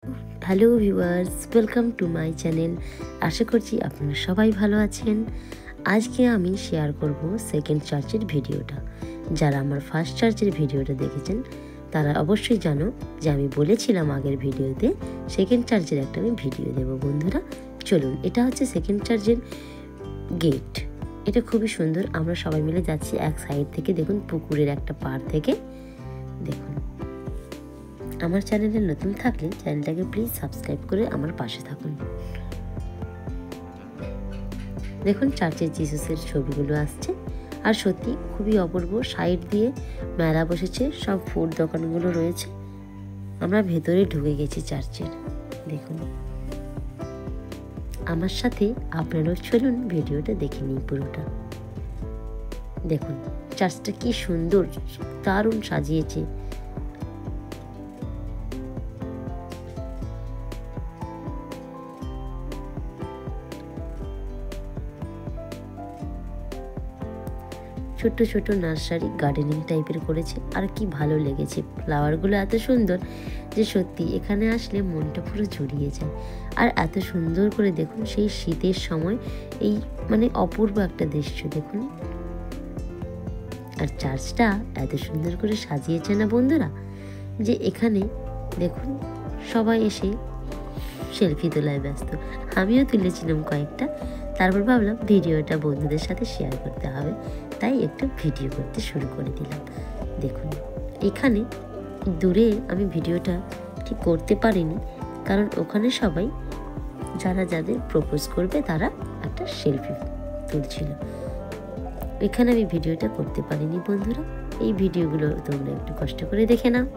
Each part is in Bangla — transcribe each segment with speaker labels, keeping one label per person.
Speaker 1: Hello viewers, welcome to my channel. আশা করছি আপনারা সবাই ভালো আছেন। আজকে আমি শেয়ার করব সেকেন্ড চার্চের ভিডিওটা। যারা আমার ফার্স্ট চার্চের ভিডিওটা দেখেছেন তারা অবশ্যই জানো যে আমি বলেছিলাম আগের ভিডিওতে সেকেন্ড চার্চের একটা আমি ভিডিও দেবো। বন্ধুরা চলুন, এটা হচ্ছে সেকেন্ড চার্চের গেট। এটা খুবই সুন্দর। আমরা সবাই মিলে যাচ্ছি এক সাইড থেকে, দেখুন পুকুরের একটা পাড় থেকে। দেখুন, আমার চ্যানেলে নতুন থাকলে চ্যানেলটাকে প্লিজ সাবস্ক্রাইব করে আমার পাশে থাকুন। দেখুন চার্চের জিসাসের ছবিগুলো আসছে, আর সত্যি খুবই অপূর্ব। সাইড দিয়ে মেলা বসেছে, সব ফুড দোকানগুলো রয়েছে। আমরা ভেতরে ঢুকে গেছি চার্চের। দেখুন, আমার সাথে আপনারাও চলুন ভিডিওটা দেখে নিই পুরোটা। দেখুন চার্চটা কি সুন্দর, দারুণ সাজিয়েছে। ছোট ছোট নার্সারি গার্ডেনিং টাইপের করেছে, আর কি ভালো লেগেছে। ফ্লাওয়ারগুলো এত সুন্দর যে সত্যি এখানে আসলে মনটা পুরো জুড়িয়ে যায়। আর এত সুন্দর করে দেখুন, সেই শীতের সময় এই অপূর্ব একটা দৃশ্য দেখুন। আর চার্চটা এত সুন্দর করে সাজিয়েছে না বন্ধুরা, যে এখানে দেখুন সবাই এসে সেলফি তোলায় ব্যস্ত। আমিও তুলেছিলাম কয়েকটা, তারপর ভাবলাম ভিডিওটা বন্ধুদের সাথে শেয়ার করতে হবে, তাই একটু ভিডিও করতে শুরু করে দিলাম। দেখুন এখানে দূরে আমি ভিডিওটা ঠিক করতে পারিনি, কারণ ওখানে সবাই যাদের প্রপোজ করবে তারা একটা সেলফি তুলছিল। এখানে আমি ভিডিওটা করতে পারিনি বন্ধুরা। এই ভিডিওগুলো তোমরা একটু কষ্ট করে দেখে নাও।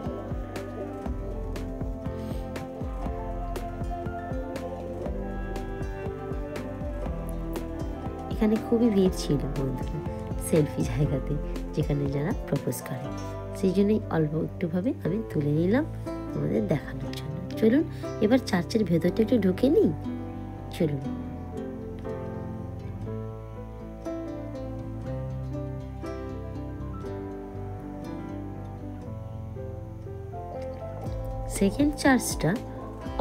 Speaker 1: এখানে খুবই ভিড় ছিল বন্ধুরা সেলফি জায়গাতে, যেখানে যারা প্রপোজ করে। সেই জন্যই অল্প একটুভাবে আমি তুলে নিলাম আমাদের দেখানোর জন্য। চলুন এবার চার্চের ভেতরটা একটু ঢুকে নিই। চলুন। সেকেন্ড চার্চটা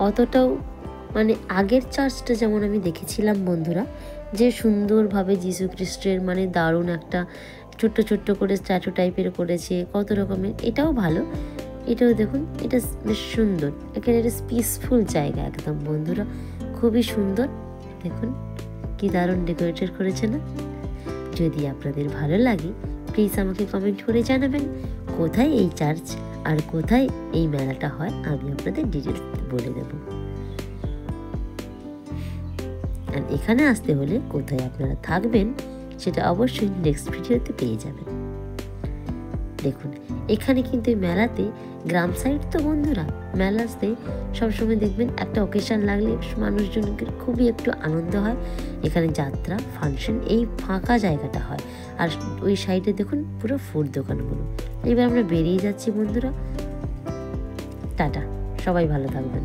Speaker 1: অতটাও আগের চার্চটা যেমন আমি দেখেছিলাম বন্ধুরা, যে সুন্দরভাবে যিশু খ্রিস্টের দারুণ একটা ছোট্ট ছোট্ট করে স্ট্যাচু টাইপের করেছে, কত রকমের। এটাও ভালো, এটাও দেখুন, এটা বেশ সুন্দর। এখানে একটা পিসফুল জায়গা একদম বন্ধুরা, খুবই সুন্দর। দেখুন কি দারুণ ডেকোরেটেড করেছে না। যদি আপনাদের ভালো লাগে প্লিজ আমাকে কমেন্ট করে জানাবেন কোথায় এই চার্চ আর কোথায় এই মেলাটা হয়, আমি আপনাদের ডিটেলস বলে দেব। আর এখানে আসতে হলে কোথায় আপনারা থাকবেন সেটা অবশ্যই নেক্সট ভিডিওতে পেয়ে যাবেন। দেখুন এখানে কিন্তু মেলাতে, গ্রাম সাইড তো বন্ধুরা, মেলাতে সবসময় দেখবেন একটা অকেশন লাগলে মানুষজনকে খুবই একটু আনন্দ হয়। এখানে যাত্রা, ফাংশন, এই ফাঁকা জায়গাটা হয়। আর ওই সাইডে দেখুন পুরো ফুড দোকানগুলো। এবার আমরা বেরিয়ে যাচ্ছি বন্ধুরা। টাটা, সবাই ভালো থাকবেন।